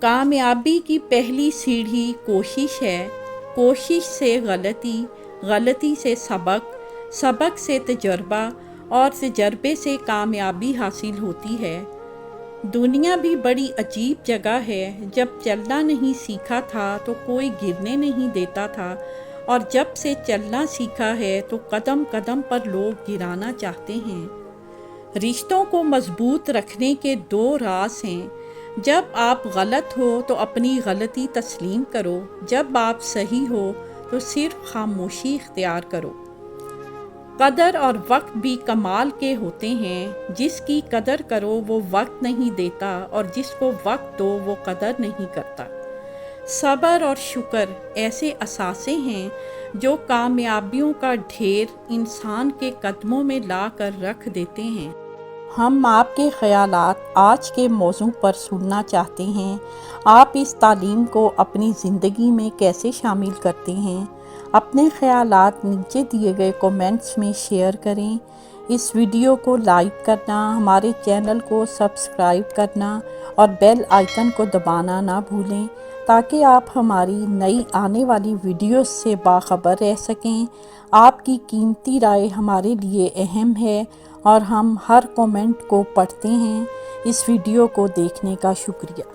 کامیابی کی پہلی سیڑھی کوشش ہے، کوشش سے غلطی، غلطی سے سبق، سبق سے تجربہ اور تجربے سے کامیابی حاصل ہوتی ہے۔ دنیا بھی بڑی عجیب جگہ ہے۔ جب چلنا نہیں سیکھا تھا تو کوئی گرنے نہیں دیتا تھا، اور جب سے چلنا سیکھا ہے تو قدم قدم پر لوگ گرانا چاہتے ہیں۔ رشتوں کو مضبوط رکھنے کے 2 راز ہیں۔ جب آپ غلط ہو تو اپنی غلطی تسلیم کرو، جب آپ صحیح ہو تو صرف خاموشی اختیار کرو۔ قدر اور وقت بھی کمال کے ہوتے ہیں۔ جس کی قدر کرو وہ وقت نہیں دیتا، اور جس کو وقت دو وہ قدر نہیں کرتا۔ صبر اور شکر ایسے اثاثے ہیں جو کامیابیوں کا ڈھیر انسان کے قدموں میں لا کر رکھ دیتے ہیں۔ ہم آپ کے خیالات آج کے موضوع پر سننا چاہتے ہیں۔ آپ اس تعلیم کو اپنی زندگی میں کیسے شامل کرتے ہیں؟ اپنے خیالات نیچے دیے گئے کومنٹس میں شیئر کریں۔ اس ویڈیو کو لائک کرنا، ہمارے چینل کو سبسکرائب کرنا اور بیل آئیکن کو دبانا نہ بھولیں، تاکہ آپ ہماری نئی آنے والی ویڈیوز سے باخبر رہ سکیں۔ آپ کی قیمتی رائے ہمارے لیے اہم ہے اور ہم ہر کومنٹ کو پڑھتے ہیں۔ اس ویڈیو کو دیکھنے کا شکریہ۔